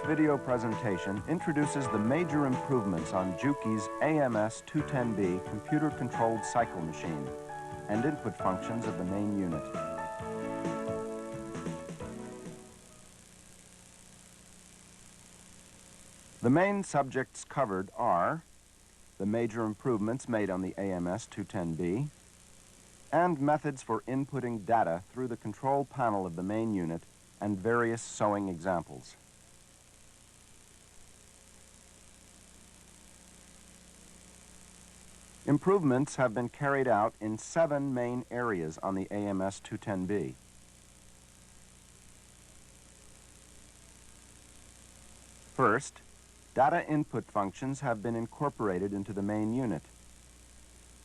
video presentation introduces the major improvements on Juki's AMS 210B computer-controlled cycle machine and input functions of the main unit. The main subjects covered are the major improvements made on the AMS 210B and methods for inputting data through the control panel of the main unit and various sewing examples. Improvements have been carried out in 7 main areas on the AMS 210B. First, data input functions have been incorporated into the main unit.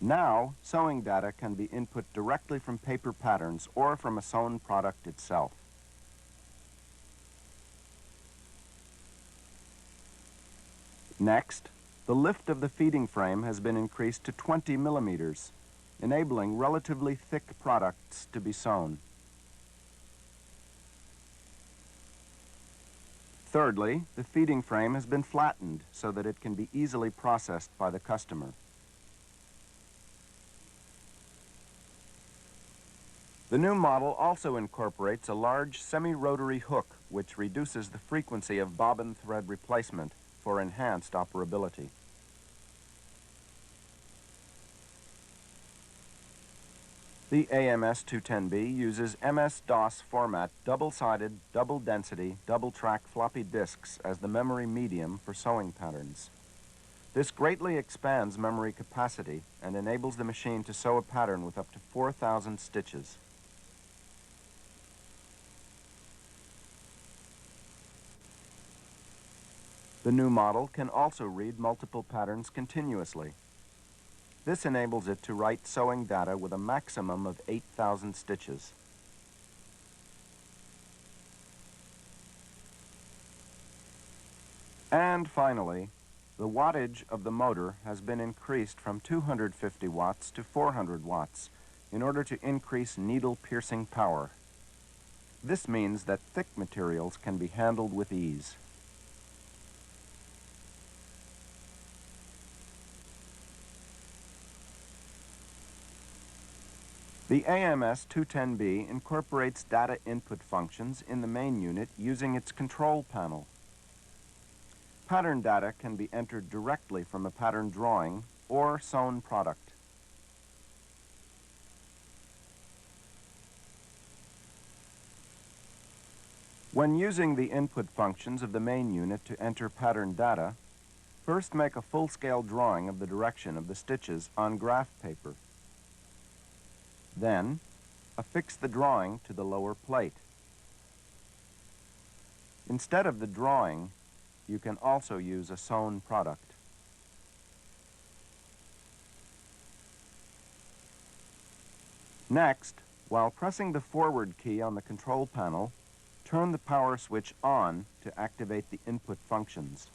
Now, sewing data can be input directly from paper patterns or from a sewn product itself. Next, the lift of the feeding frame has been increased to 20 millimeters, enabling relatively thick products to be sewn. Thirdly, the feeding frame has been flattened so that it can be easily processed by the customer. The new model also incorporates a large semi-rotary hook which reduces the frequency of bobbin thread replacement for enhanced operability. The AMS 210B uses MS-DOS format double-sided, double-density, double-track floppy disks as the memory medium for sewing patterns. This greatly expands memory capacity and enables the machine to sew a pattern with up to 4,000 stitches. The new model can also read multiple patterns continuously. This enables it to write sewing data with a maximum of 8,000 stitches. And finally, the wattage of the motor has been increased from 250 watts to 400 watts in order to increase needle piercing power. This means that thick materials can be handled with ease. The AMS 210B incorporates data input functions in the main unit using its control panel. Pattern data can be entered directly from a pattern drawing or sewn product. When using the input functions of the main unit to enter pattern data, first make a full-scale drawing of the direction of the stitches on graph paper. Then, affix the drawing to the lower plate. Instead of the drawing, you can also use a sewn product. Next, while pressing the forward key on the control panel, turn the power switch on to activate the input functions.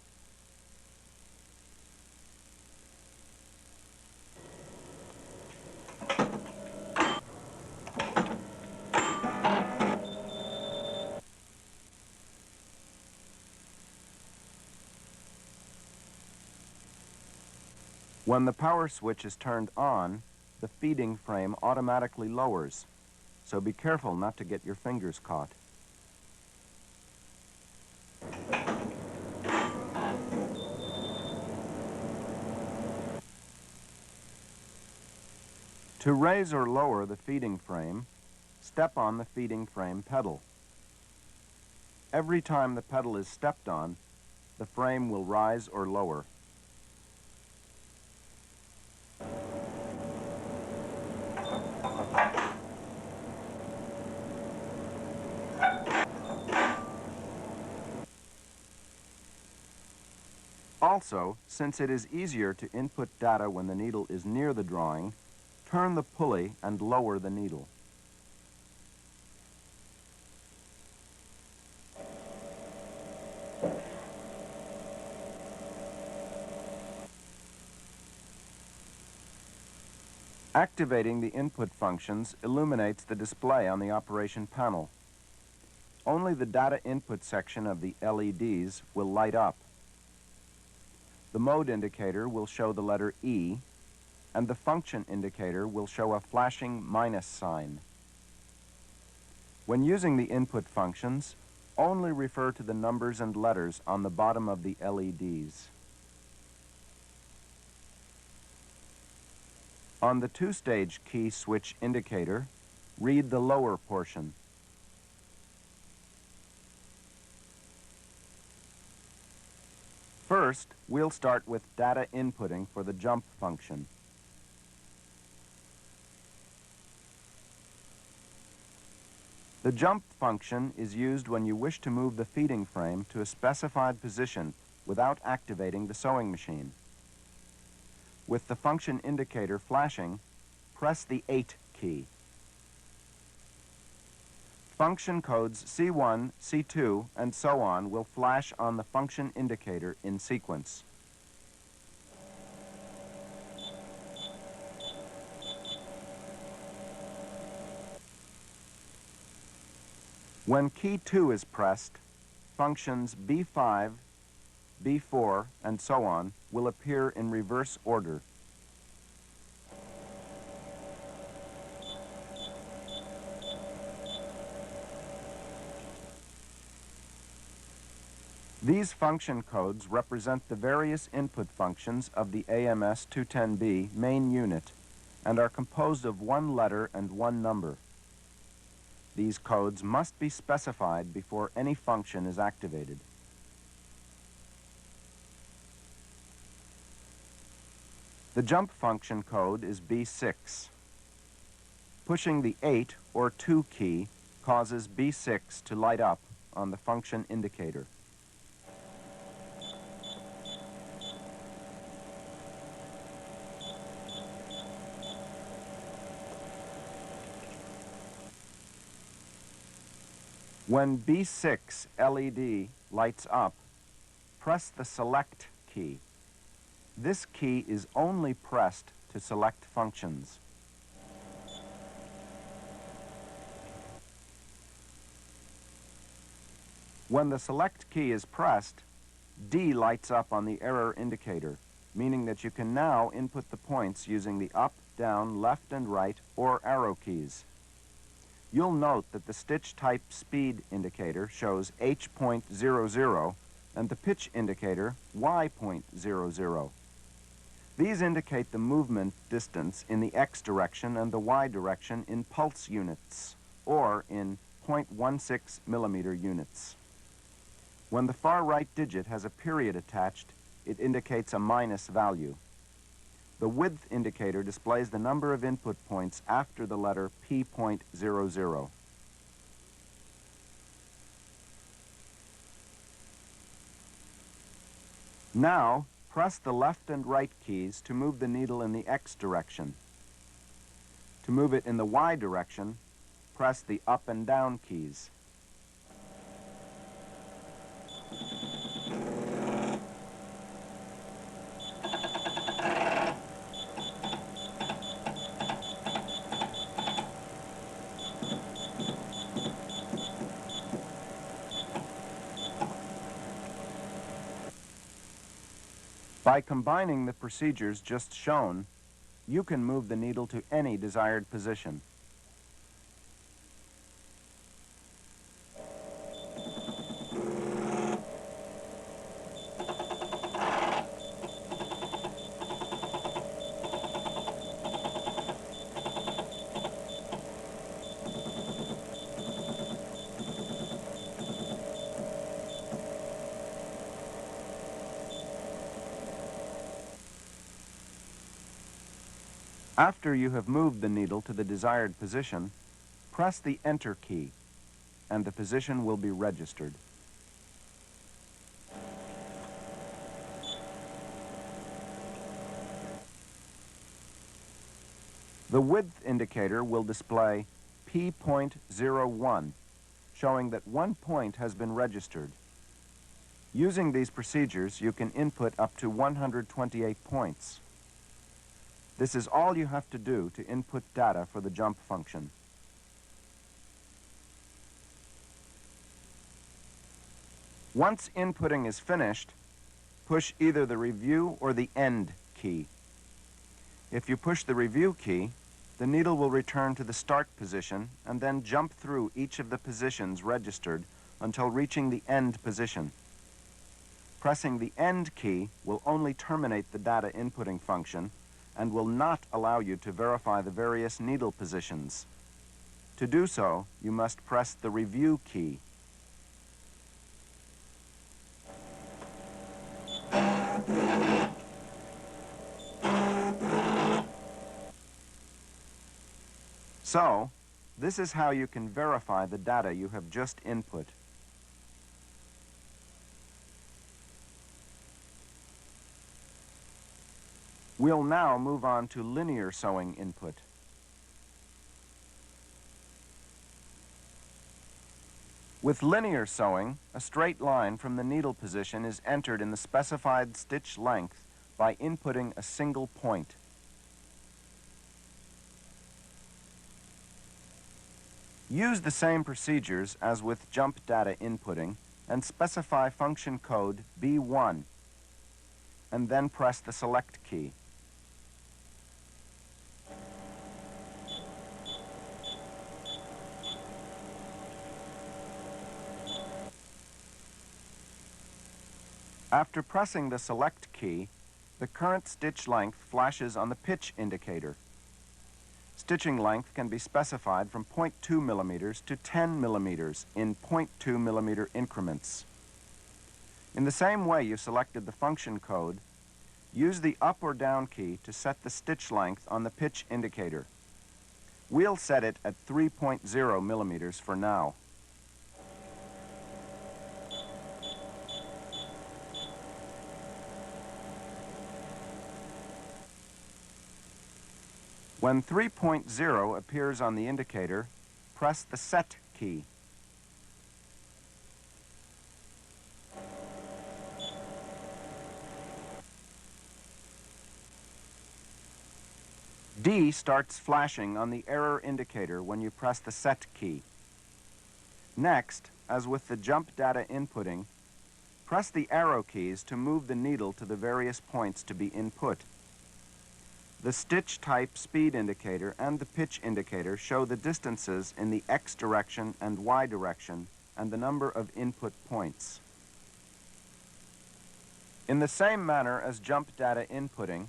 When the power switch is turned on, the feeding frame automatically lowers, so be careful not to get your fingers caught. To raise or lower the feeding frame, step on the feeding frame pedal. Every time the pedal is stepped on, the frame will rise or lower. Also, since it is easier to input data when the needle is near the drawing, turn the pulley and lower the needle. Activating the input functions illuminates the display on the operation panel. only the data input section of the LEDs will light up. The mode indicator will show the letter E, and the function indicator will show a flashing minus sign. When using the input functions, only refer to the numbers and letters on the bottom of the LEDs. On the two-stage key switch indicator, read the lower portion. First, we'll start with data inputting for the jump function. The jump function is used when you wish to move the feeding frame to a specified position without activating the sewing machine. With the function indicator flashing, press the 8 key. Function codes C1, C2, and so on will flash on the function indicator in sequence. When key 2 is pressed, functions B5, B4, and so on will appear in reverse order. These function codes represent the various input functions of the AMS 210B main unit and are composed of one letter and one number. These codes must be specified before any function is activated. The jump function code is B6. Pushing the 8 or 2 key causes B6 to light up on the function indicator. When B6 LED lights up, press the Select key. This key is only pressed to select functions. When the Select key is pressed, D lights up on the error indicator, meaning that you can now input the points using the up, down, left, and right, or arrow keys. You'll note that the stitch type speed indicator shows H.00 and the pitch indicator Y.00. These indicate the movement distance in the X direction and the Y direction in pulse units, or in 0.16 millimeter units. When the far right digit has a period attached, it indicates a minus value. The width indicator displays the number of input points after the letter P.00. Now, press the left and right keys to move the needle in the X direction. To move it in the Y direction, press the up and down keys. By combining the procedures just shown, you can move the needle to any desired position. After you have moved the needle to the desired position, press the Enter key, and the position will be registered. The width indicator will display P.01, showing that 1 point has been registered. Using these procedures, you can input up to 128 points. This is all you have to do to input data for the jump function. Once inputting is finished, push either the review or the end key. If you push the review key, the needle will return to the start position and then jump through each of the positions registered until reaching the end position. Pressing the end key will only terminate the data inputting function and will not allow you to verify the various needle positions. To do so, you must press the review key. So, this is how you can verify the data you have just input. We'll now move on to linear sewing input. With linear sewing, a straight line from the needle position is entered in the specified stitch length by inputting a single point. Use the same procedures as with jump data inputting and specify function code B1, and then press the select key. After pressing the select key, the current stitch length flashes on the pitch indicator. Stitching length can be specified from 0.2 millimeters to 10 millimeters in 0.2 millimeter increments. In the same way you selected the function code, use the up or down key to set the stitch length on the pitch indicator. We'll set it at 3.0 millimeters for now. When 3.0 appears on the indicator, press the Set key. D starts flashing on the error indicator when you press the Set key. Next, as with the jump data inputting, press the arrow keys to move the needle to the various points to be input. The stitch type speed indicator and the pitch indicator show the distances in the X direction and Y direction and the number of input points. In the same manner as jump data inputting,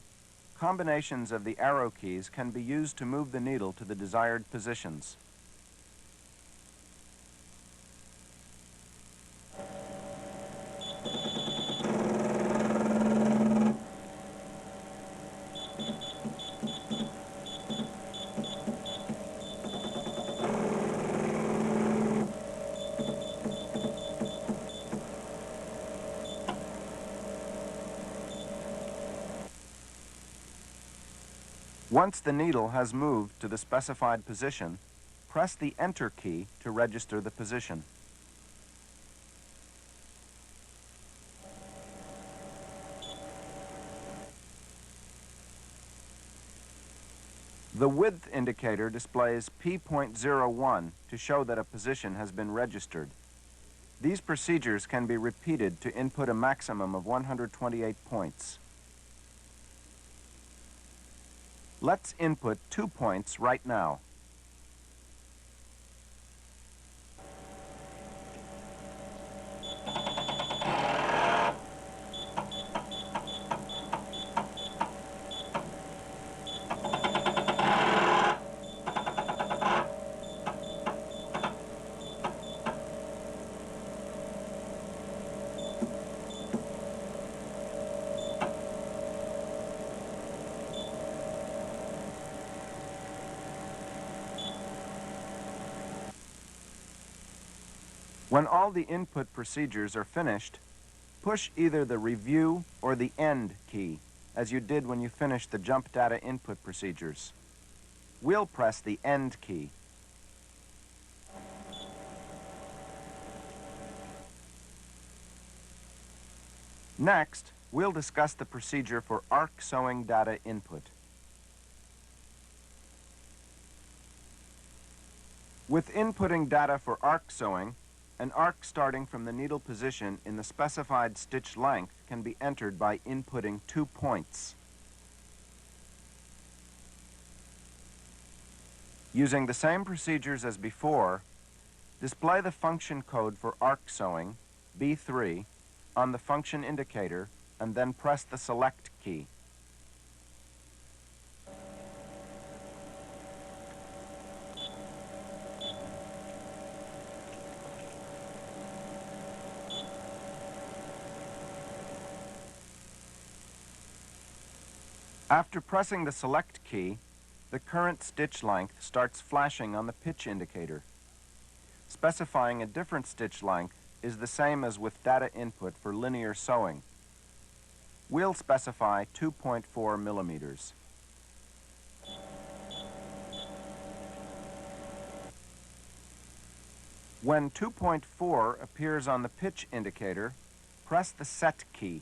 combinations of the arrow keys can be used to move the needle to the desired positions. Once the needle has moved to the specified position, press the Enter key to register the position. The width indicator displays P.01 to show that a position has been registered. These procedures can be repeated to input a maximum of 128 points. Let's input 2 points right now. When all the input procedures are finished, push either the Review or the End key, as you did when you finished the jump data input procedures. We'll press the End key. Next, we'll discuss the procedure for arc sewing data input. With inputting data for arc sewing, An arc starting from the needle position in the specified stitch length can be entered by inputting 2 points. Using the same procedures as before, display the function code for arc sewing, B3, on the function indicator and then press the Select key. After pressing the Select key, the current stitch length starts flashing on the pitch indicator. Specifying a different stitch length is the same as with data input for linear sewing. We'll specify 2.4 millimeters. When 2.4 appears on the pitch indicator, press the Set key.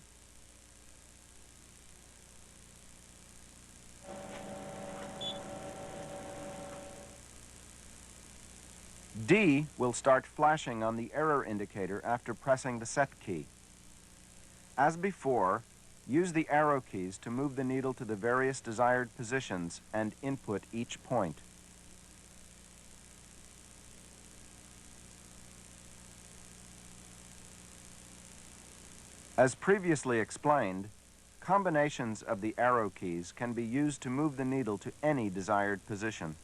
D will start flashing on the error indicator after pressing the Set key. As before, use the arrow keys to move the needle to the various desired positions and input each point. As previously explained, combinations of the arrow keys can be used to move the needle to any desired position.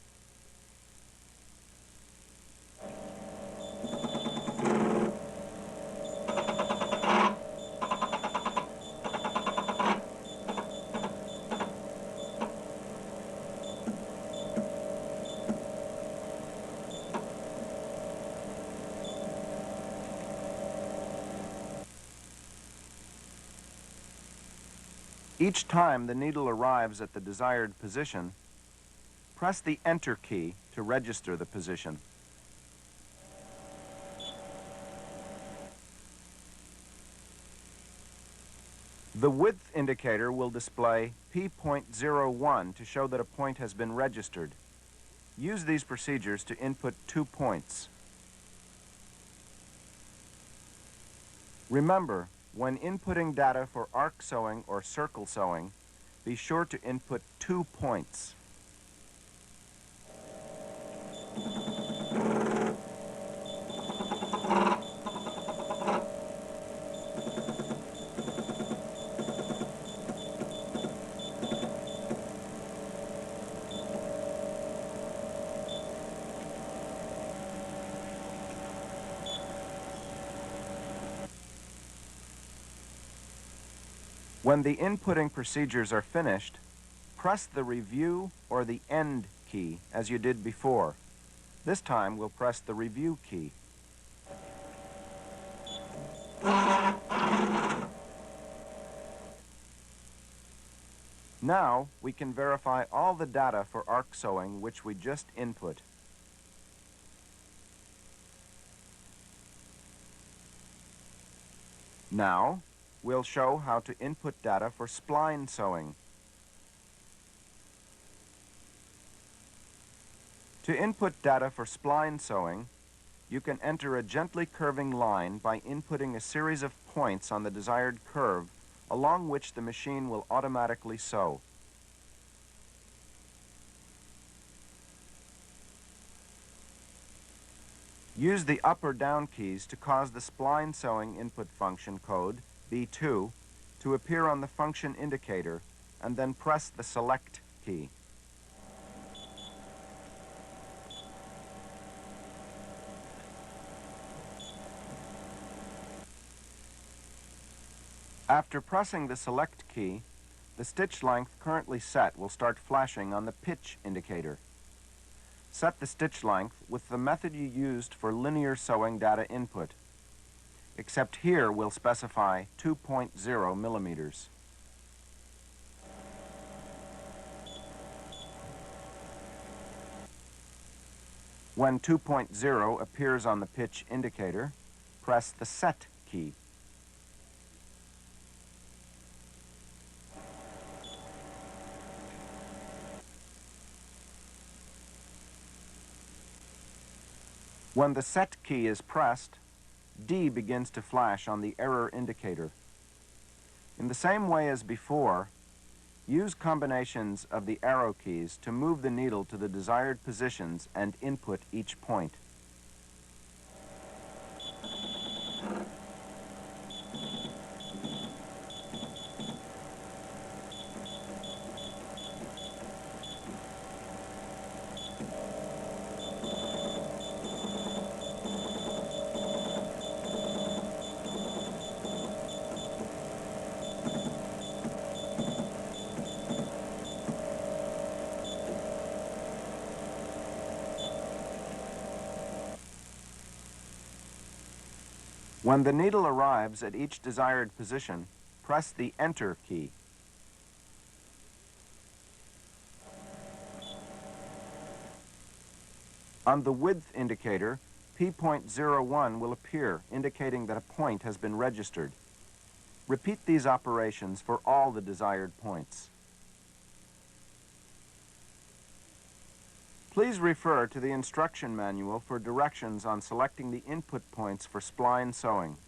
Each time the needle arrives at the desired position, press the Enter key to register the position. The width indicator will display P.01 to show that a point has been registered. Use these procedures to input 2 points. Remember, when inputting data for arc sewing or circle sewing, be sure to input 2 points. When the inputting procedures are finished, press the Review or the End key as you did before. This time we'll press the Review key. Now we can verify all the data for arc sewing which we just input. Now, we'll show how to input data for spline sewing. To input data for spline sewing, you can enter a gently curving line by inputting a series of points on the desired curve along which the machine will automatically sew. Use the up or down keys to cause the spline sewing input function code, B2, to appear on the function indicator, and then press the Select key. After pressing the Select key, the stitch length currently set will start flashing on the pitch indicator. Set the stitch length with the method you used for linear sewing data input, except here we'll specify 2.0 millimeters. When 2.0 appears on the pitch indicator, press the Set key. When the Set key is pressed, D begins to flash on the error indicator. In the same way as before, use combinations of the arrow keys to move the needle to the desired positions and input each point. When the needle arrives at each desired position, press the Enter key. On the width indicator, P.01 will appear, indicating that a point has been registered. Repeat these operations for all the desired points. Please refer to the instruction manual for directions on selecting the input points for spline sewing.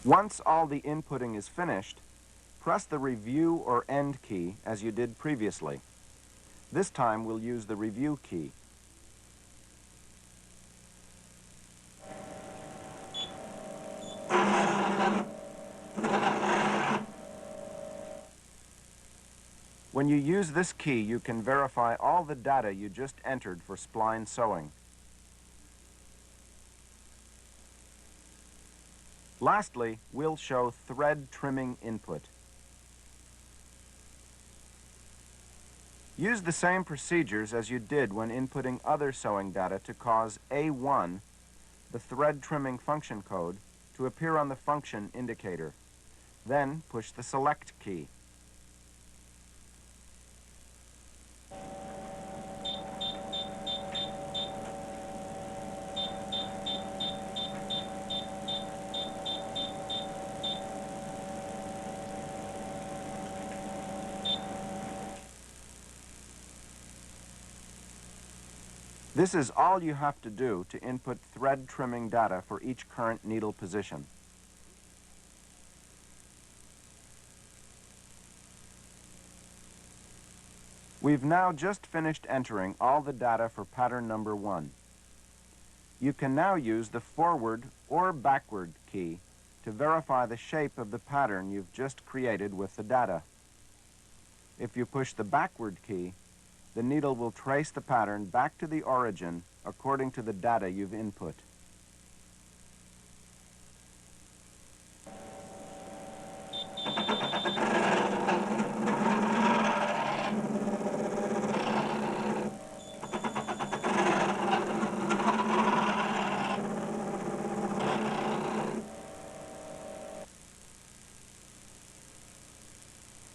Once all the inputting is finished, press the Review or End key as you did previously. This time we'll use the Review key. When you use this key, you can verify all the data you just entered for spline sewing. Lastly, we'll show thread trimming input. Use the same procedures as you did when inputting other sewing data to cause A1, the thread trimming function code, to appear on the function indicator. Then push the Select key. This is all you have to do to input thread trimming data for each current needle position. We've now just finished entering all the data for pattern number 1. You can now use the forward or backward key to verify the shape of the pattern you've just created with the data. If you push the backward key, the needle will trace the pattern back to the origin according to the data you've input.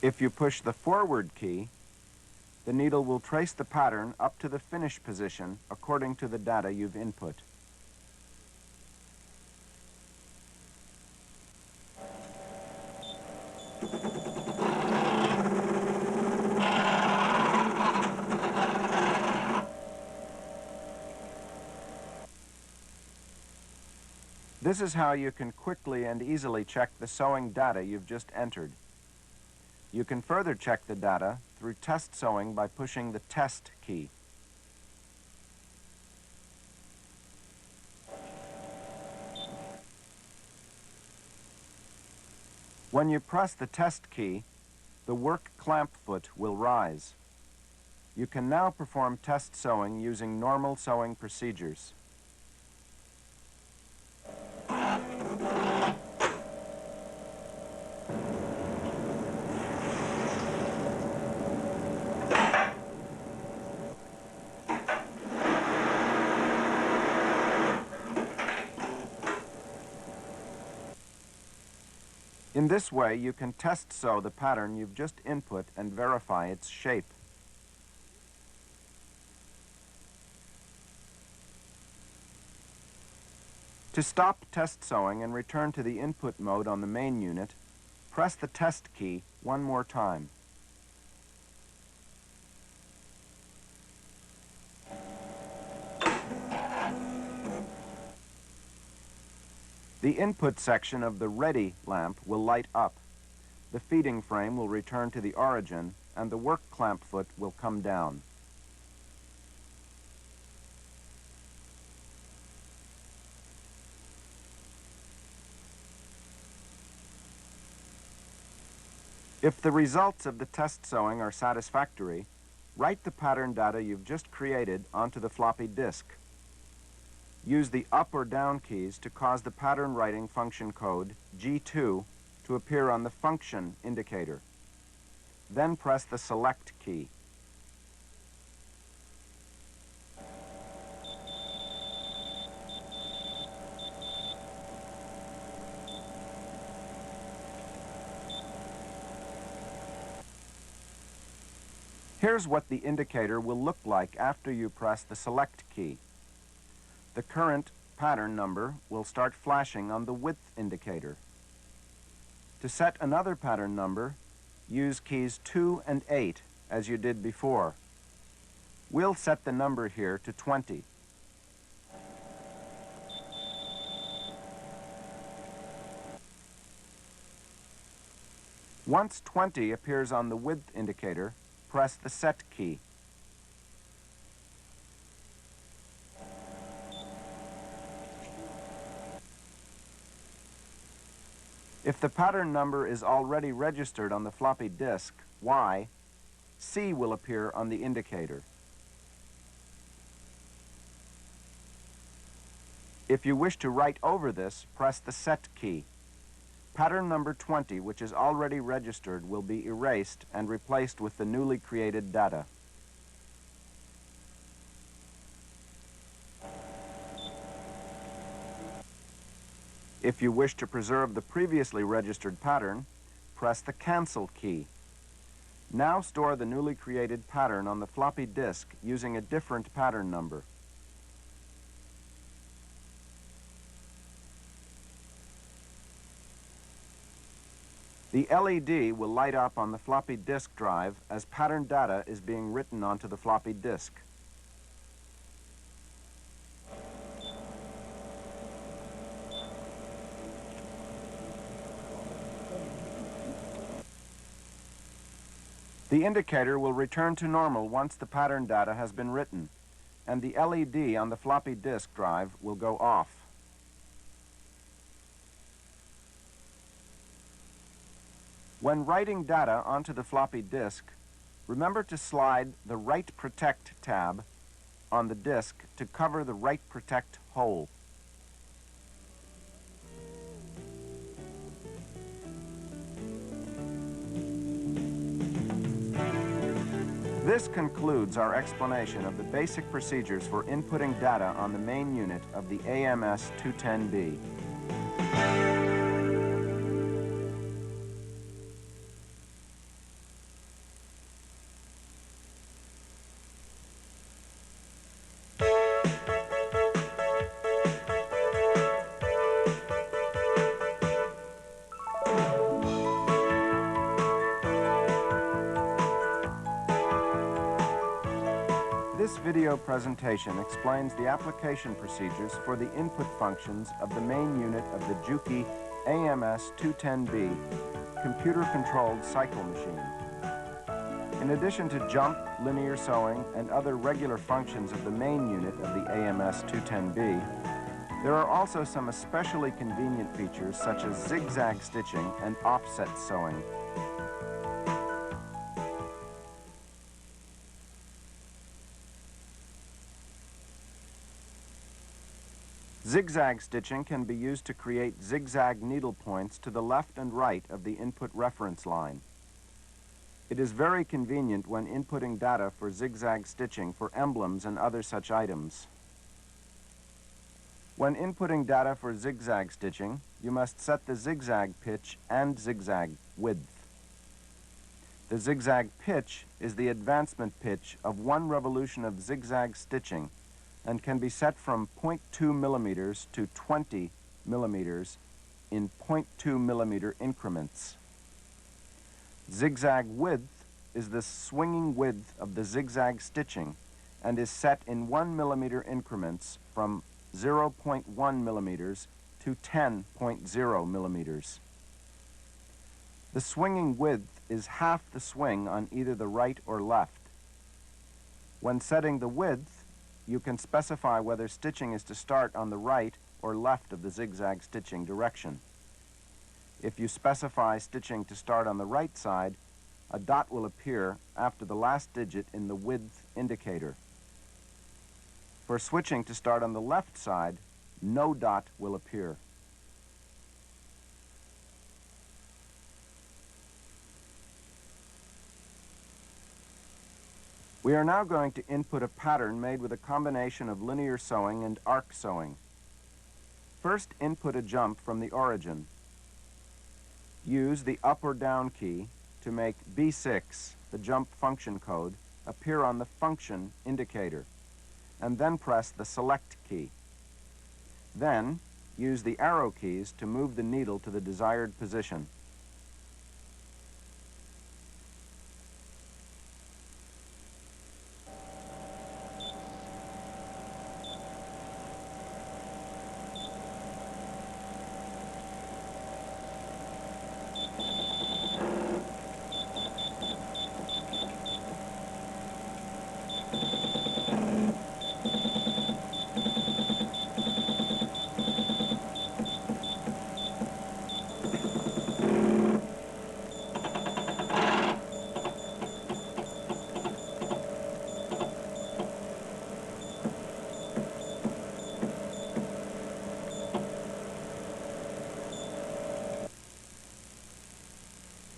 If you push the forward key, the needle will trace the pattern up to the finish position according to the data you've input. This is how you can quickly and easily check the sewing data you've just entered. You can further check the data through test sewing by pushing the Test key. When you press the Test key, the work clamp foot will rise. You can now perform test sewing using normal sewing procedures. In this way, you can test sew the pattern you've just input and verify its shape. To stop test sewing and return to the input mode on the main unit, press the test key one more time. The input section of the Ready lamp will light up. The feeding frame will return to the origin, and the work clamp foot will come down. If the results of the test sewing are satisfactory, write the pattern data you've just created onto the floppy disk. Use the up or down keys to cause the pattern writing function code G2 to appear on the function indicator. Then press the select key. Here's what the indicator will look like after you press the select key. The current pattern number will start flashing on the width indicator. To set another pattern number, use keys 2 and 8 as you did before. We'll set the number here to 20. Once 20 appears on the width indicator, press the Set key. If the pattern number is already registered on the floppy disk, Y, C will appear on the indicator. If you wish to write over this, press the Set key. Pattern number 20, which is already registered, will be erased and replaced with the newly created data. If you wish to preserve the previously registered pattern, press the Cancel key. Now store the newly created pattern on the floppy disk using a different pattern number. The LED will light up on the floppy disk drive as pattern data is being written onto the floppy disk. The indicator will return to normal once the pattern data has been written, and the LED on the floppy disk drive will go off. When writing data onto the floppy disk, remember to slide the Write Protect tab on the disk to cover the Write Protect hole. This concludes our explanation of the basic procedures for inputting data on the main unit of the AMS 210B. This video presentation explains the application procedures for the input functions of the main unit of the Juki AMS 210B computer-controlled cycle machine. In addition to jump, linear sewing, and other regular functions of the main unit of the AMS 210B, there are also some especially convenient features such as zigzag stitching and offset sewing. Zigzag stitching can be used to create zigzag needle points to the left and right of the input reference line. It is very convenient when inputting data for zigzag stitching for emblems and other such items. When inputting data for zigzag stitching, you must set the zigzag pitch and zigzag width. The zigzag pitch is the advancement pitch of one revolution of zigzag stitching and can be set from 0.2 millimeters to 20 millimeters in 0.2 millimeter increments. Zigzag width is the swinging width of the zigzag stitching and is set in 1 millimeter increments from 0.1 millimeters to 10.0 millimeters. The swinging width is half the swing on either the right or left. When setting the width, you can specify whether stitching is to start on the right or left of the zigzag stitching direction. If you specify stitching to start on the right side, a dot will appear after the last digit in the width indicator. For switching to start on the left side, no dot will appear. We are now going to input a pattern made with a combination of linear sewing and arc sewing. First, input a jump from the origin. Use the up or down key to make B6, the jump function code, appear on the function indicator, and then press the select key. Then, use the arrow keys to move the needle to the desired position.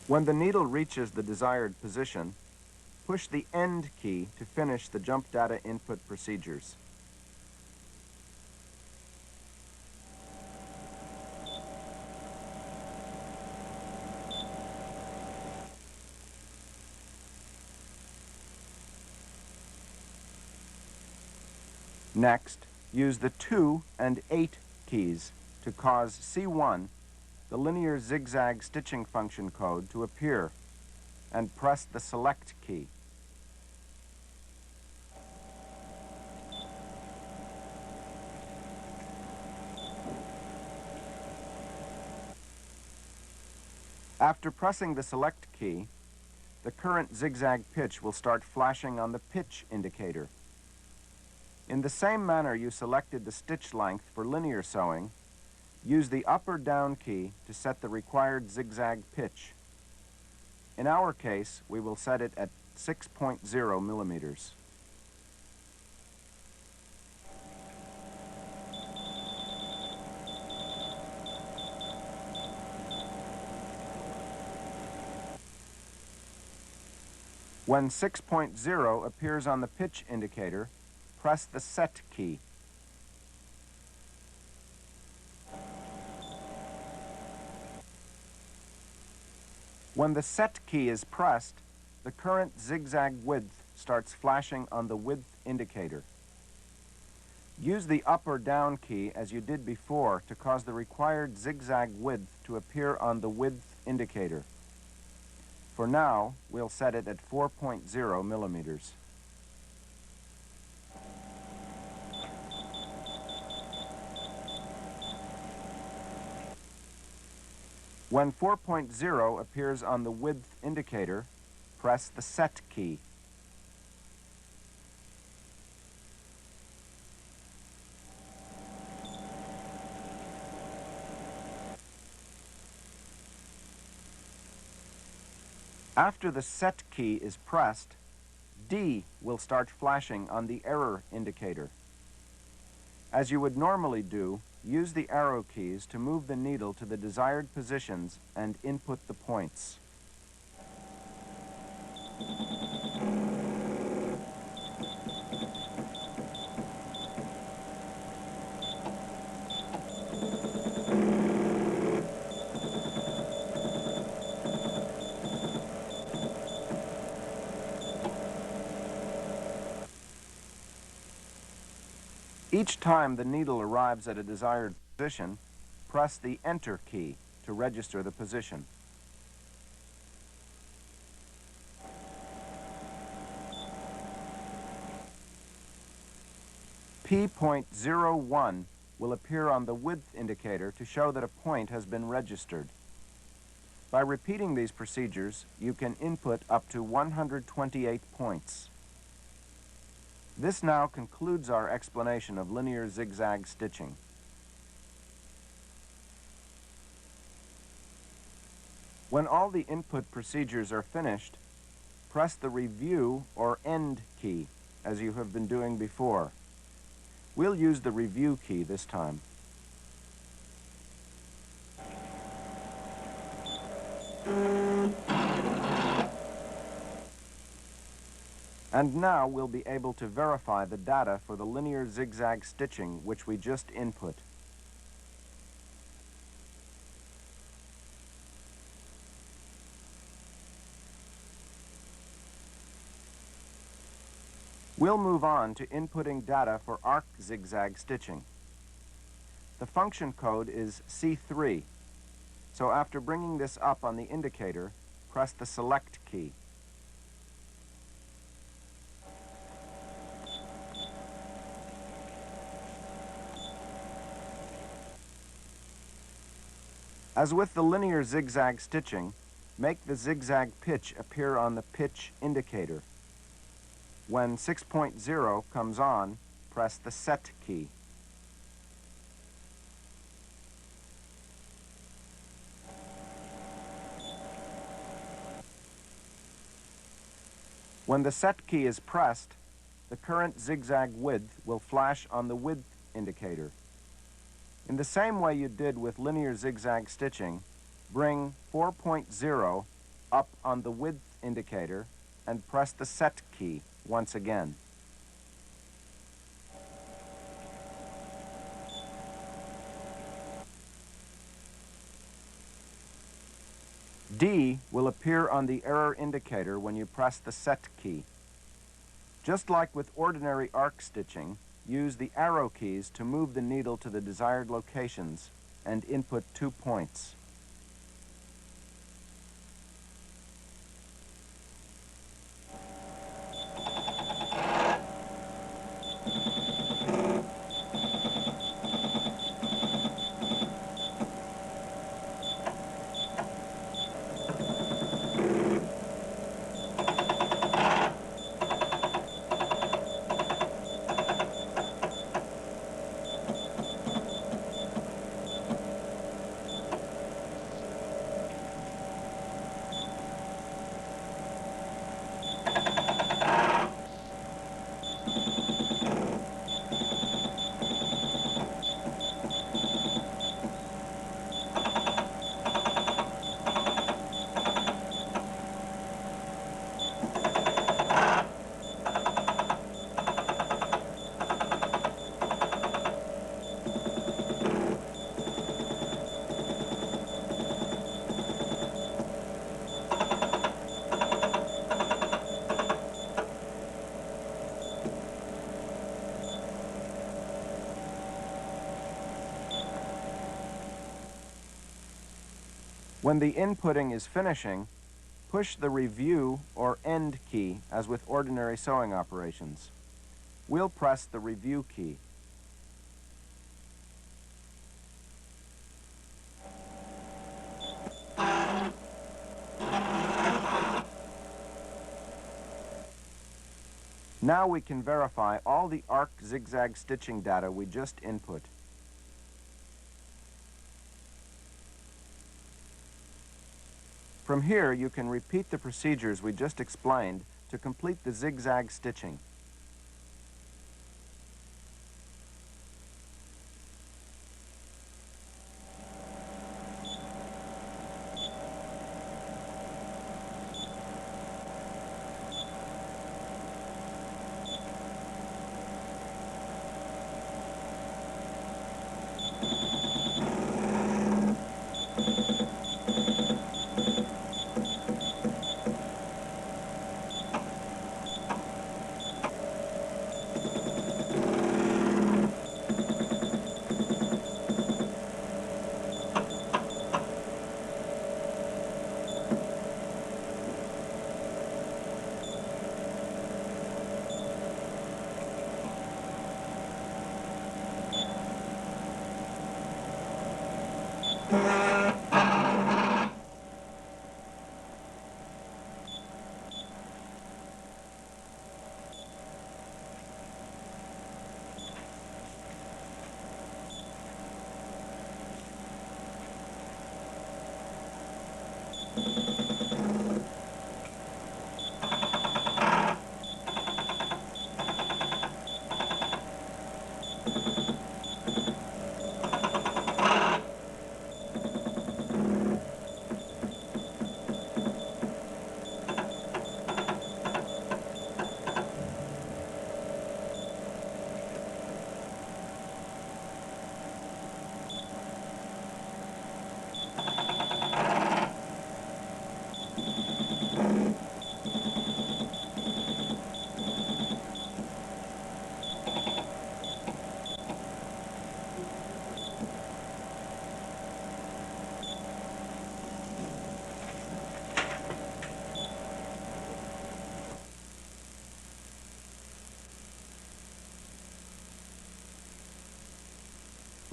When the needle reaches the desired position, push the end key to finish the jump data input procedures. Next, use the 2 and 8 keys to cause C1, the linear zigzag stitching function code, to appear, and press the select key. After pressing the select key, the current zigzag pitch will start flashing on the pitch indicator. In the same manner you selected the stitch length for linear sewing, use the up or down key to set the required zigzag pitch. In our case, we will set it at 6.0 millimeters. When 6.0 appears on the pitch indicator, press the set key. When the set key is pressed, the current zigzag width starts flashing on the width indicator. Use the up or down key as you did before to cause the required zigzag width to appear on the width indicator. For now, we'll set it at 4.0 millimeters. When 4.0 appears on the width indicator, press the set key. After the set key is pressed, D will start flashing on the error indicator. As you would normally do, use the arrow keys to move the needle to the desired positions and input the points. Each time the needle arrives at a desired position, press the Enter key to register the position. P.01 will appear on the width indicator to show that a point has been registered. By repeating these procedures, you can input up to 128 points. This now concludes our explanation of linear zigzag stitching. When all the input procedures are finished, press the Review or End key, as you have been doing before. We'll use the Review key this time. And now we'll be able to verify the data for the linear zigzag stitching which we just input. We'll move on to inputting data for arc zigzag stitching. The function code is C3, so after bringing this up on the indicator, press the Select key. As with the linear zigzag stitching, make the zigzag pitch appear on the pitch indicator. When 6.0 comes on, press the Set key. When the Set key is pressed, the current zigzag width will flash on the width indicator. In the same way you did with linear zigzag stitching, bring 4.0 up on the width indicator and press the Set key once again. D will appear on the error indicator when you press the Set key. Just like with ordinary arc stitching, use the arrow keys to move the needle to the desired locations and input 2 points. When the inputting is finishing, push the Review or End key as with ordinary sewing operations. We'll press the Review key. Now we can verify all the arc zigzag stitching data we just input. From here, you can repeat the procedures we just explained to complete the zigzag stitching.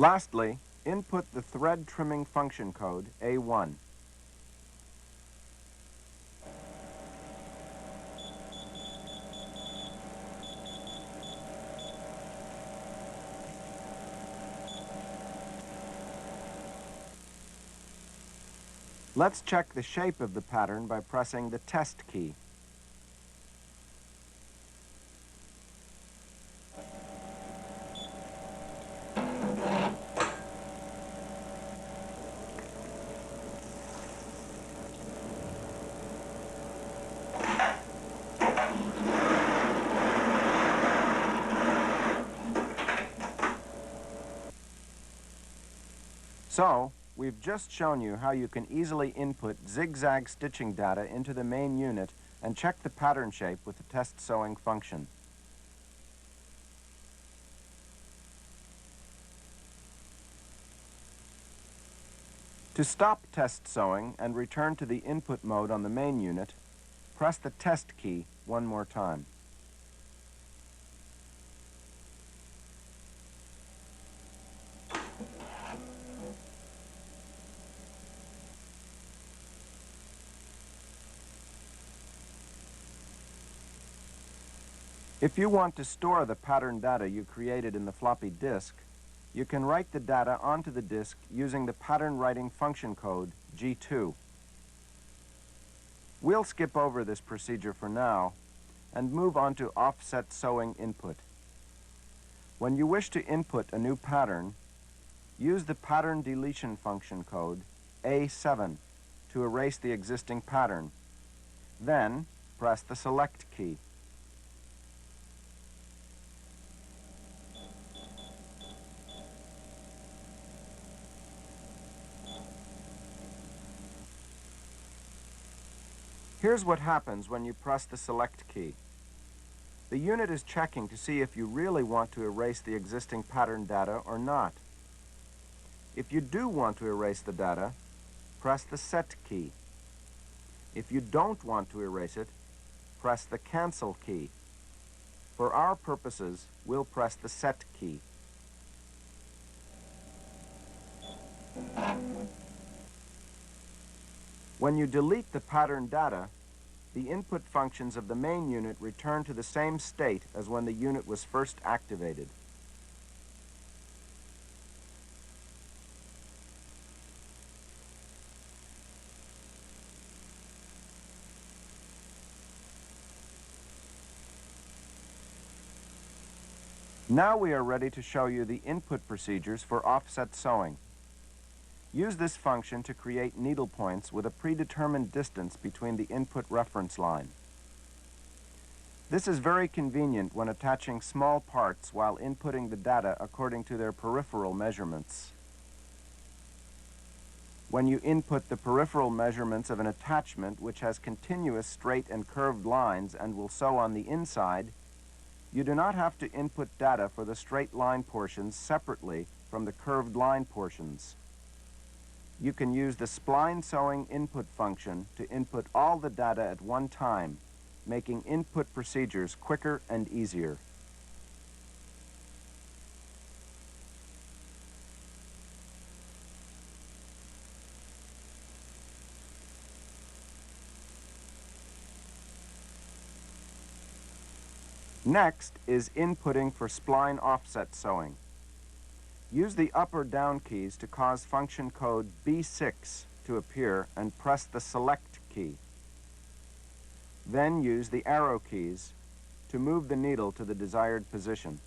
Lastly, input the thread trimming function code A1. Let's check the shape of the pattern by pressing the test key. So, we've just shown you how you can easily input zigzag stitching data into the main unit and check the pattern shape with the test sewing function. To stop test sewing and return to the input mode on the main unit, press the test key one more time. If you want to store the pattern data you created in the floppy disk, you can write the data onto the disk using the pattern writing function code G2. We'll skip over this procedure for now and move on to offset sewing input. When you wish to input a new pattern, use the pattern deletion function code A7 to erase the existing pattern. Then press the select key. Here's what happens when you press the select key. The unit is checking to see if you really want to erase the existing pattern data or not. If you do want to erase the data, press the set key. If you don't want to erase it, press the cancel key. For our purposes, we'll press the set key. When you delete the pattern data, the input functions of the main unit return to the same state as when the unit was first activated. Now we are ready to show you the input procedures for offset sewing. Use this function to create needle points with a predetermined distance between the input reference line. This is very convenient when attaching small parts while inputting the data according to their peripheral measurements. When you input the peripheral measurements of an attachment which has continuous straight and curved lines and will sew on the inside, you do not have to input data for the straight line portions separately from the curved line portions. You can use the Spline sewing input function to input all the data at one time, making input procedures quicker and easier. Next is inputting for spline offset sewing. Use the up or down keys to cause function code B6 to appear and press the select key. Then use the arrow keys to move the needle to the desired position.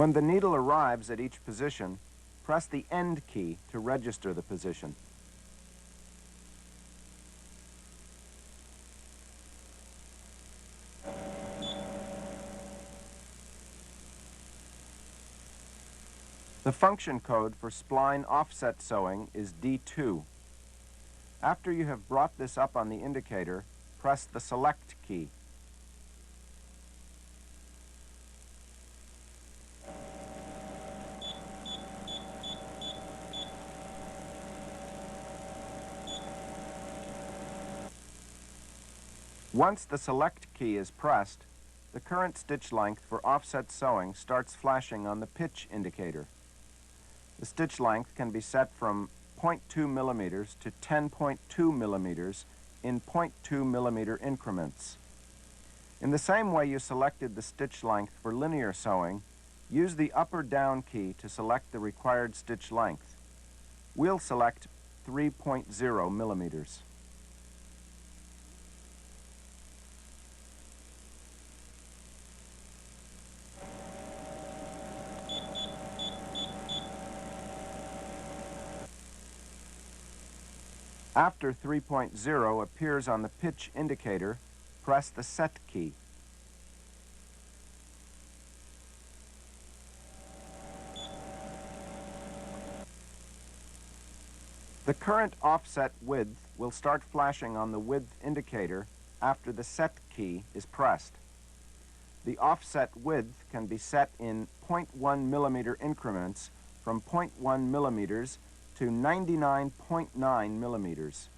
When the needle arrives at each position, press the end key to register the position. The function code for spline offset sewing is D2. After you have brought this up on the indicator, press the select key. Once the select key is pressed, the current stitch length for offset sewing starts flashing on the pitch indicator. The stitch length can be set from 0.2 millimeters to 10.2 millimeters in 0.2 millimeter increments. In the same way you selected the stitch length for linear sewing, use the up or down key to select the required stitch length. We'll select 3.0 millimeters. After 3.0 appears on the pitch indicator, press the set key. The current offset width will start flashing on the width indicator after the set key is pressed. The offset width can be set in 0.1 millimeter increments from 0.1 millimeters to 99.9 millimeters.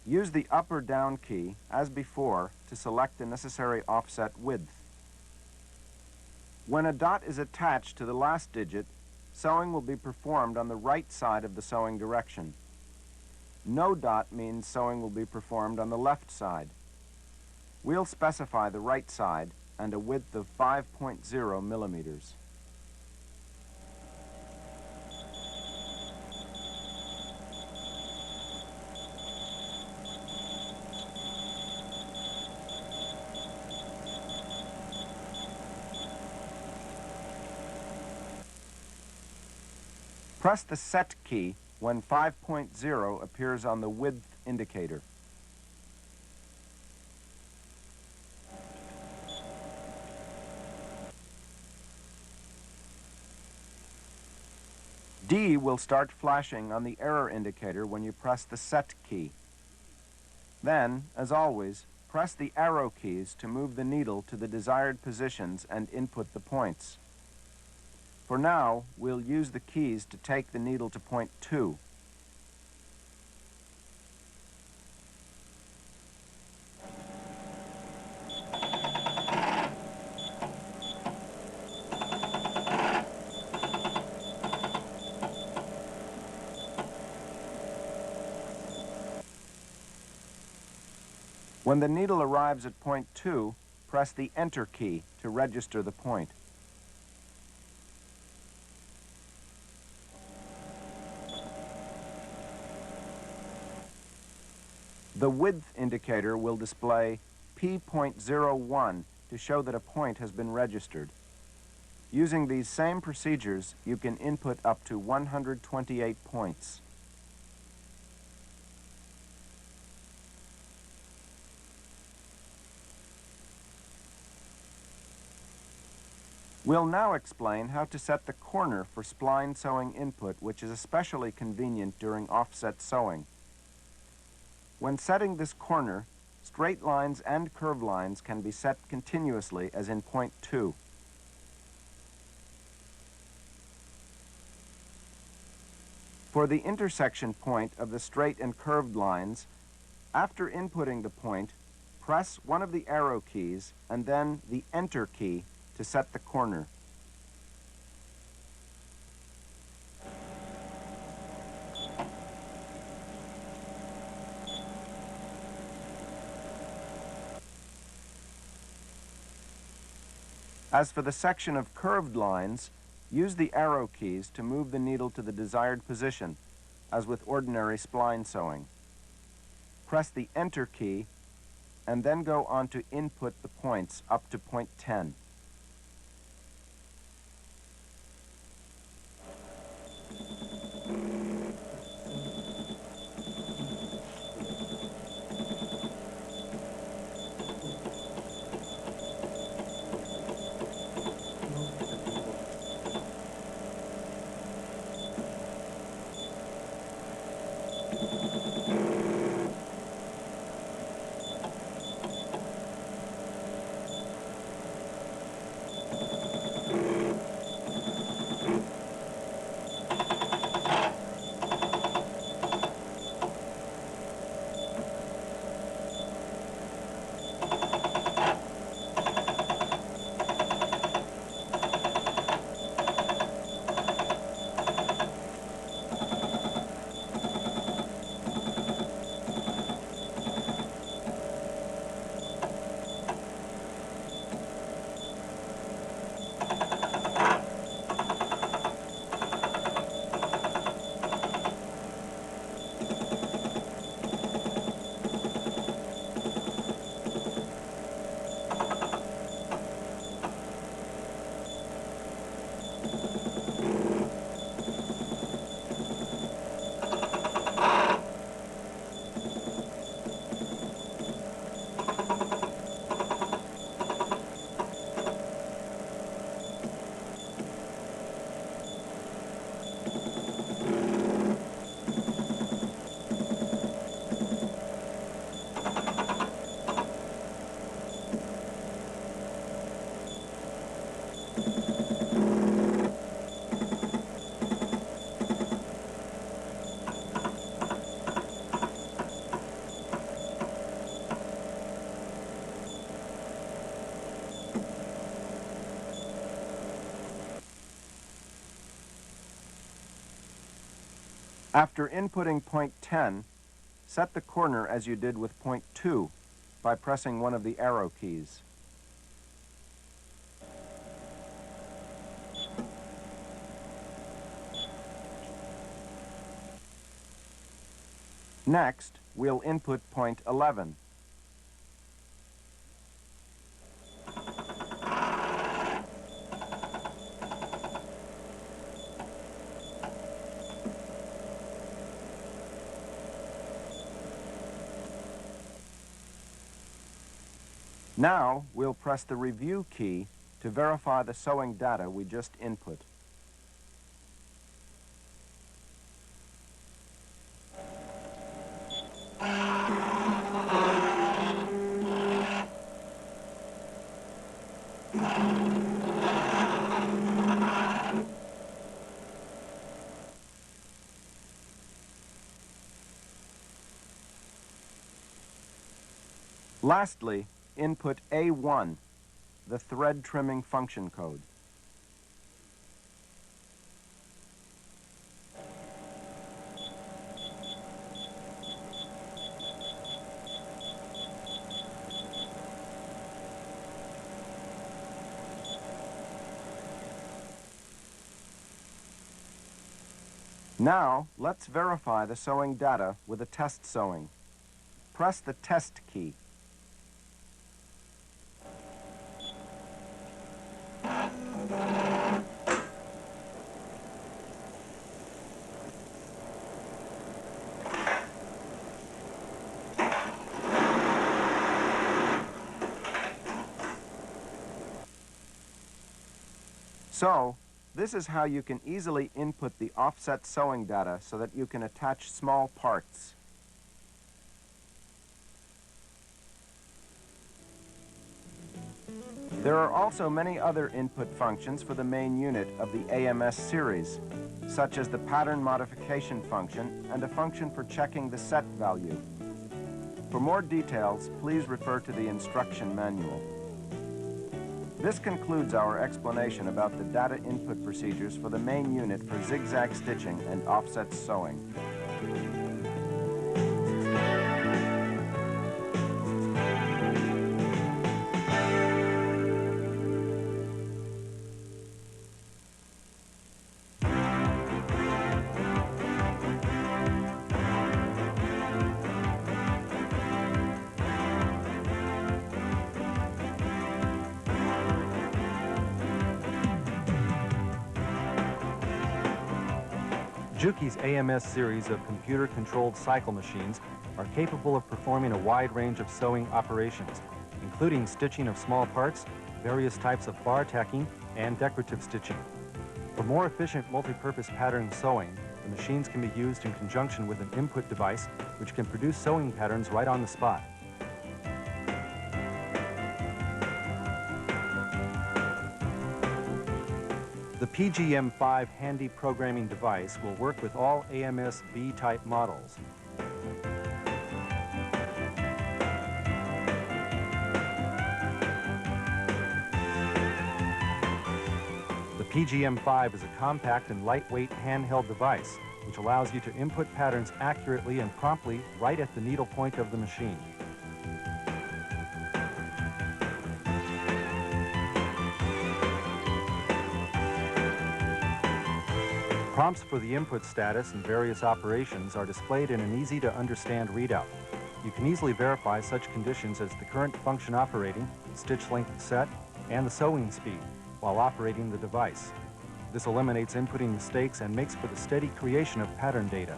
Use the up or down key, as before, to select the necessary offset width. When a dot is attached to the last digit, sewing will be performed on the right side of the sewing direction. No dot means sewing will be performed on the left side. We'll specify the right side and a width of 5.0 millimeters. Press the set key when 5.0 appears on the width indicator. D will start flashing on the error indicator when you press the set key. Then, as always, press the arrow keys to move the needle to the desired positions and input the points. For now, we'll use the keys to take the needle to point 2. When the needle arrives at point 2, press the Enter key to register the point. The width indicator will display P.01 to show that a point has been registered. Using these same procedures, you can input up to 128 points. We'll now explain how to set the corner for spline sewing input, which is especially convenient during offset sewing. When setting this corner, straight lines and curved lines can be set continuously as in point 2. For the intersection point of the straight and curved lines, after inputting the point, press one of the arrow keys and then the Enter key to set the corner. As for the section of curved lines, use the arrow keys to move the needle to the desired position, as with ordinary spline sewing. Press the Enter key, and then go on to input the points up to point 10. After inputting point 10, set the corner as you did with point 2 by pressing one of the arrow keys. Next, we'll input point 11. Now, we'll press the review key to verify the sewing data we just input. Lastly, input A1, the thread trimming function code. Now, let's verify the sewing data with a test sewing. Press the test key. So, this is how you can easily input the offset sewing data so that you can attach small parts. There are also many other input functions for the main unit of the AMS series, such as the pattern modification function and a function for checking the set value. For more details, please refer to the instruction manual. This concludes our explanation about the data input procedures for the main unit for zigzag stitching and offset sewing. Juki's AMS series of computer-controlled cycle machines are capable of performing a wide range of sewing operations, including stitching of small parts, various types of bar tacking, and decorative stitching. For more efficient multi-purpose pattern sewing, the machines can be used in conjunction with an input device which can produce sewing patterns right on the spot. The PGM5 handy programming device will work with all AMS B-type models. The PGM5 is a compact and lightweight handheld device which allows you to input patterns accurately and promptly right at the needle point of the machine. Prompts for the input status and various operations are displayed in an easy-to-understand readout. You can easily verify such conditions as the current function operating, stitch length set, and the sewing speed while operating the device. This eliminates inputting mistakes and makes for the steady creation of pattern data.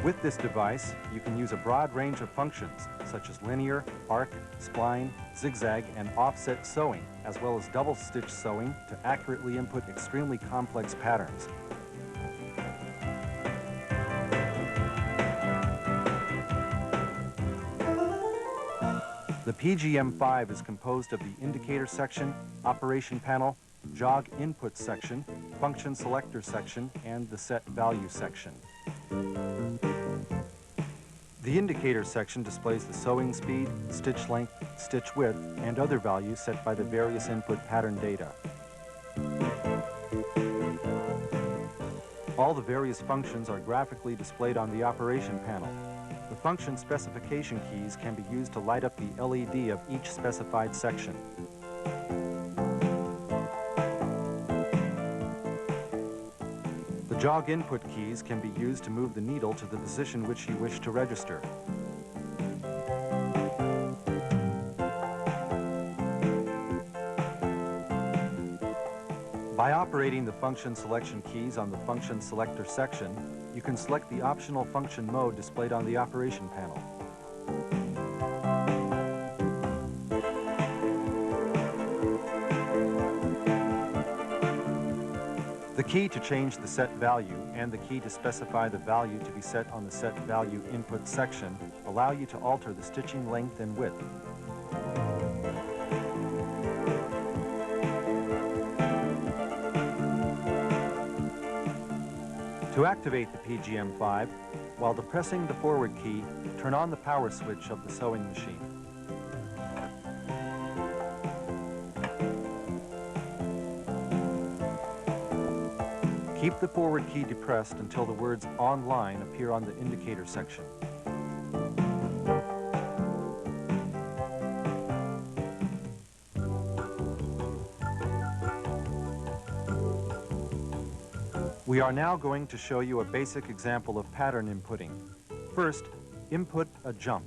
With this device, you can use a broad range of functions, such as linear, arc, spline, zigzag, and offset sewing, as well as double-stitch sewing to accurately input extremely complex patterns. The PGM5 is composed of the indicator section, operation panel, jog input section, function selector section, and the set value section. The indicator section displays the sewing speed, stitch length, stitch width, and other values set by the various input pattern data. All the various functions are graphically displayed on the operation panel. The function specification keys can be used to light up the LED of each specified section. The jog input keys can be used to move the needle to the position which you wish to register. By operating the function selection keys on the function selector section, you can select the optional function mode displayed on the operation panel. The key to change the set value and the key to specify the value to be set on the set value input section allow you to alter the stitching length and width. To activate the PGM5, while depressing the forward key, turn on the power switch of the sewing machine. Keep the forward key depressed until the words "online" appear on the indicator section. We are now going to show you a basic example of pattern inputting. First, input a jump.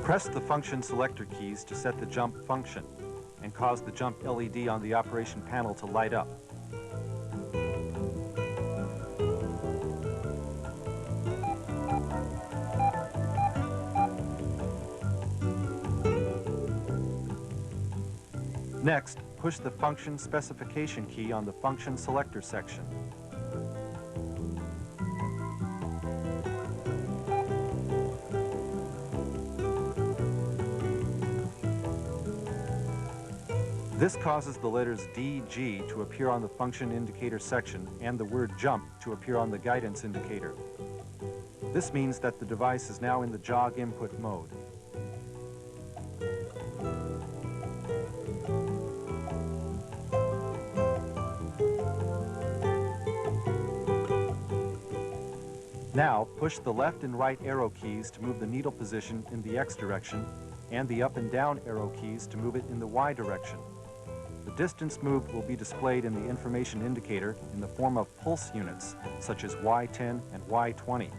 Press the function selector keys to set the jump function and cause the jump LED on the operation panel to light up. Next, push the function specification key on the function selector section. This causes the letters DG to appear on the function indicator section and the word jump to appear on the guidance indicator. This means that the device is now in the jog input mode. Now, push the left and right arrow keys to move the needle position in the X direction and the up and down arrow keys to move it in the Y direction. The distance moved will be displayed in the information indicator in the form of pulse units, such as Y10 and Y20.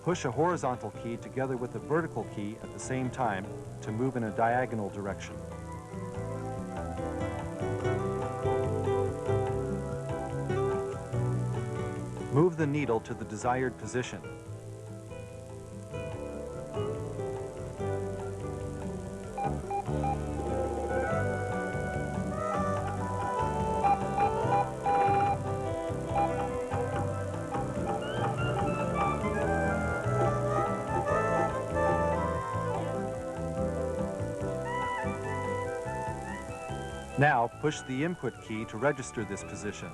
Push a horizontal key together with a vertical key at the same time to move in a diagonal direction. Move the needle to the desired position. Now, push the input key to register this position.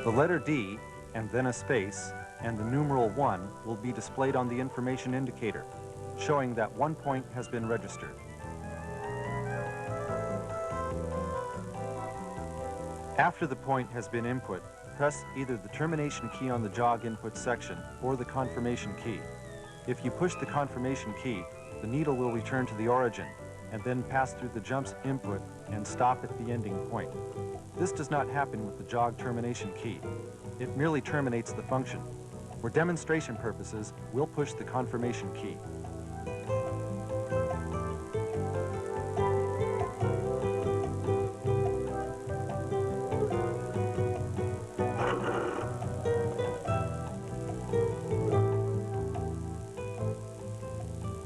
The letter D, and then a space, and the numeral 1 will be displayed on the information indicator, showing that 1 point has been registered. After the point has been input, press either the termination key on the jog input section or the confirmation key. If you push the confirmation key, the needle will return to the origin and then pass through the jump's input and stop at the ending point. This does not happen with the jog termination key. It merely terminates the function. For demonstration purposes, we'll push the confirmation key.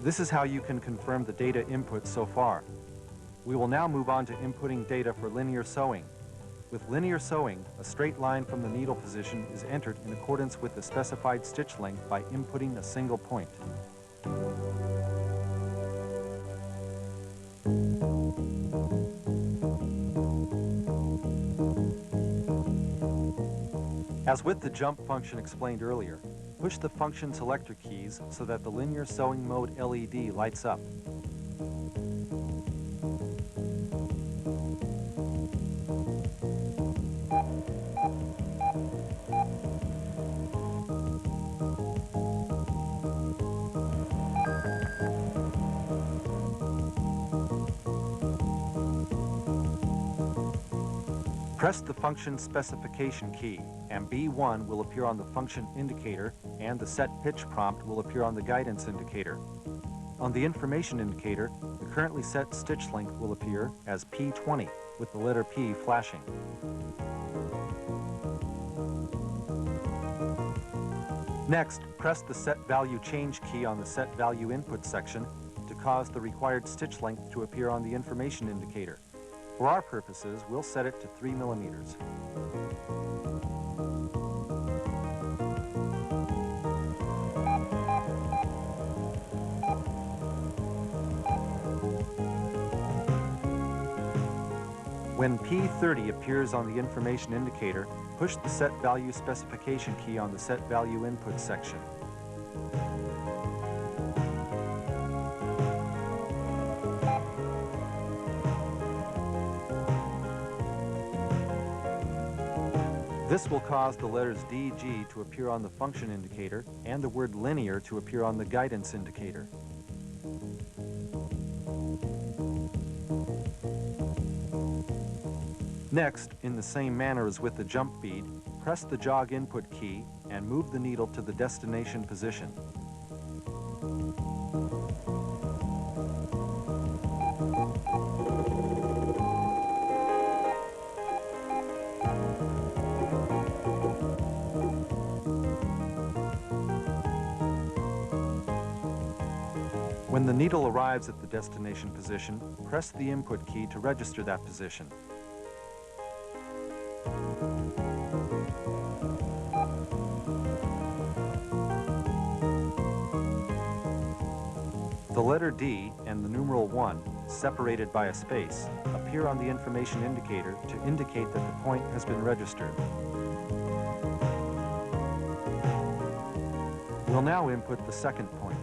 This is how you can confirm the data input so far. We will now move on to inputting data for linear sewing. With linear sewing, a straight line from the needle position is entered in accordance with the specified stitch length by inputting a single point. As with the jump function explained earlier, push the function selector keys so that the linear sewing mode LED lights up. Press the function specification key, and B1 will appear on the function indicator, and the set pitch prompt will appear on the guidance indicator. On the information indicator, the currently set stitch length will appear as P20, with the letter P flashing. Next, press the set value change key on the set value input section to cause the required stitch length to appear on the information indicator. For our purposes, we'll set it to 3 millimeters. When P30 appears on the information indicator, push the set value specification key on the set value input section. This will cause the letters DG to appear on the function indicator and the word linear to appear on the guidance indicator. Next, in the same manner as with the jump bead, press the jog input key and move the needle to the destination position. When the needle arrives at the destination position, press the input key to register that position. The letter D and the numeral 1, separated by a space, appear on the information indicator to indicate that the point has been registered. We'll now input the second point.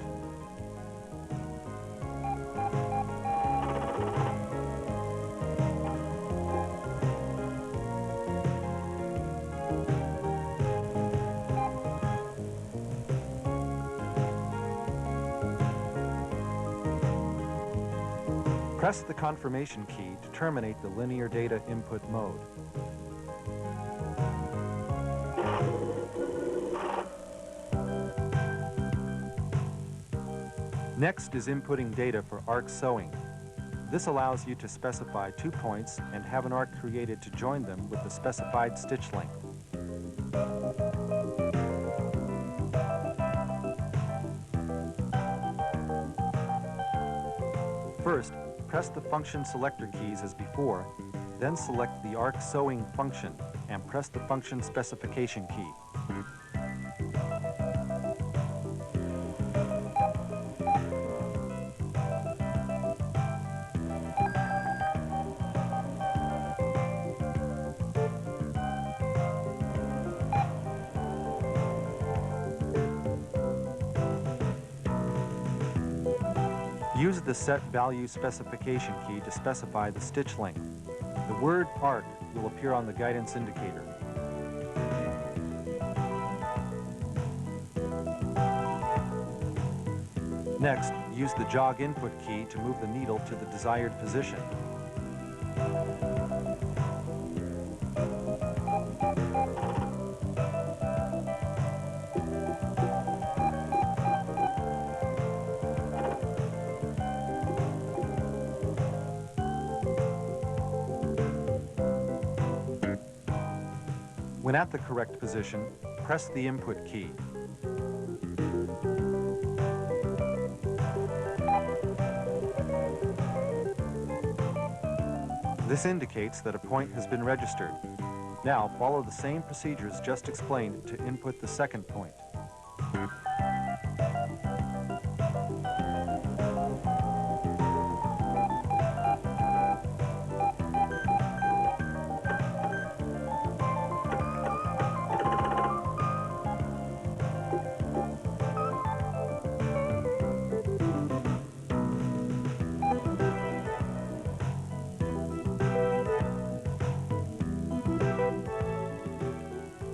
Press the confirmation key to terminate the linear data input mode. Next is inputting data for arc sewing. This allows you to specify 2 points and have an arc created to join them with the specified stitch length. First, press the function selector keys as before, then select the arc sewing function and press the function specification key. Use the set value specification key to specify the stitch length. The word arc will appear on the guidance indicator. Next, use the jog input key to move the needle to the desired position. When at the correct position, press the input key. This indicates that a point has been registered. Now follow the same procedures just explained to input the second point.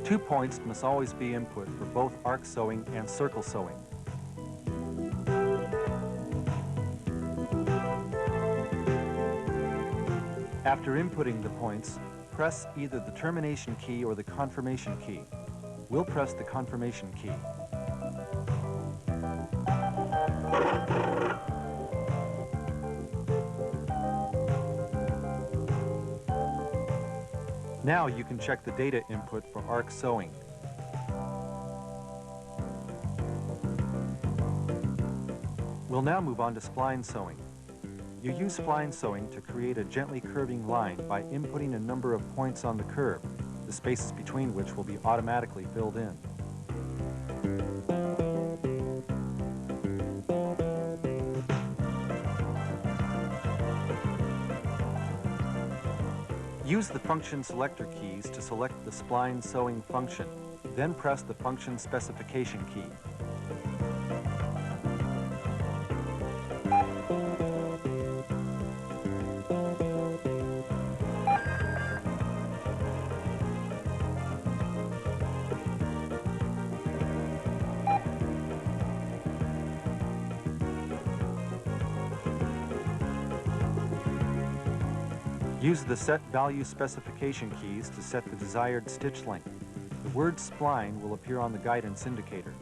2 points must always be input for both arc sewing and circle sewing. After inputting the points, press either the termination key or the confirmation key. We'll press the confirmation key. Now you can check the data input for arc sewing. We'll now move on to spline sewing. You use spline sewing to create a gently curving line by inputting a number of points on the curve, the spaces between which will be automatically filled in. Use the function selector keys to select the spline sewing function, then press the function specification key. Use the set value specification keys to set the desired stitch length. The word spline will appear on the guidance indicator.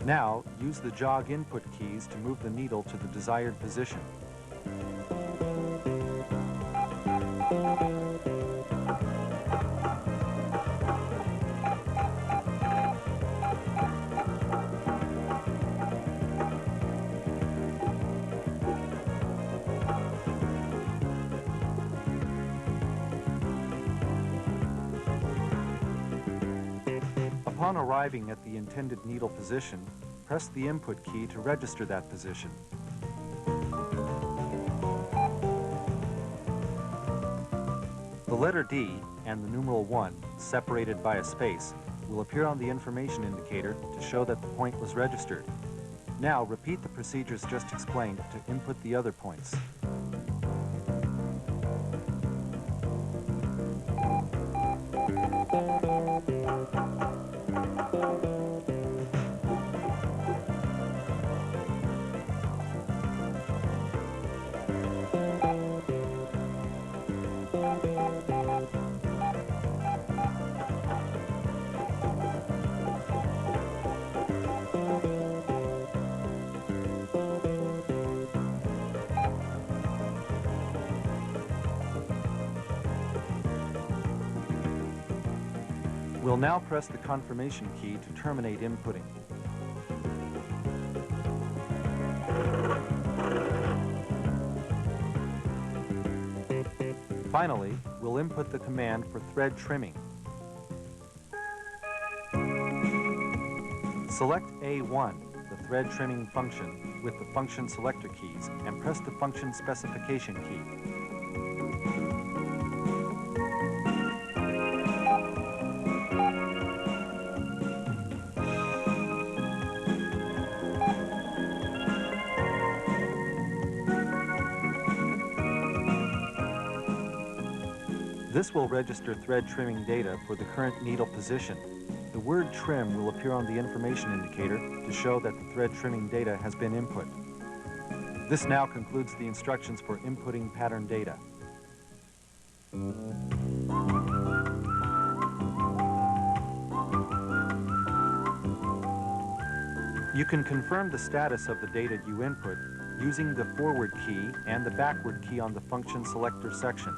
Now, use the jog input keys to move the needle to the desired position. Upon arriving at the intended needle position, press the input key to register that position. The letter D and the numeral 1, separated by a space, will appear on the information indicator to show that the point was registered. Now repeat the procedures just explained to input the other points. We'll now press the confirmation key to terminate inputting. Finally, we'll input the command for thread trimming. Select A1, the thread trimming function, with the function selector keys, and press the function specification key. This will register thread trimming data for the current needle position. The word trim will appear on the information indicator to show that the thread trimming data has been input. This now concludes the instructions for inputting pattern data. You can confirm the status of the data you input using the forward key and the backward key on the function selector section.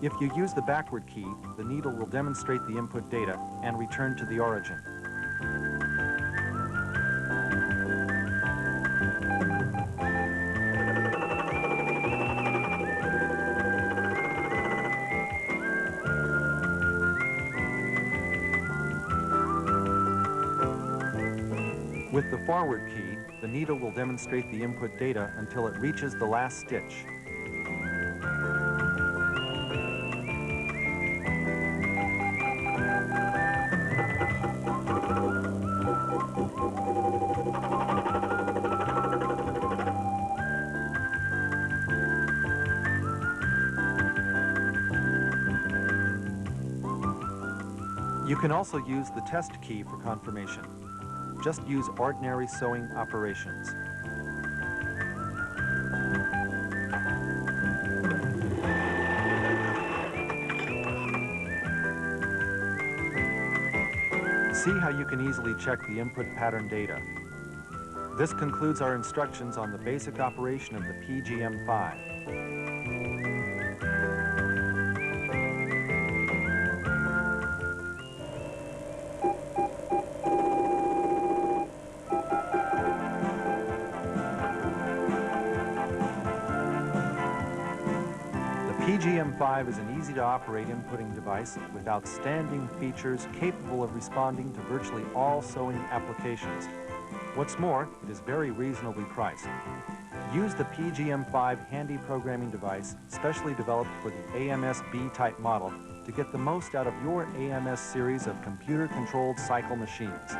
If you use the backward key, the needle will demonstrate the input data and return to the origin. With the forward key, the needle will demonstrate the input data until it reaches the last stitch. You can also use the test key for confirmation. Just use ordinary sewing operations. See how you can easily check the input pattern data. This concludes our instructions on the basic operation of the PGM-5. The PGM-5 is an easy-to-operate inputting device with outstanding features capable of responding to virtually all sewing applications. What's more, it is very reasonably priced. Use the PGM-5 handy programming device specially developed for the AMS B-type model to get the most out of your AMS series of computer-controlled cycle machines.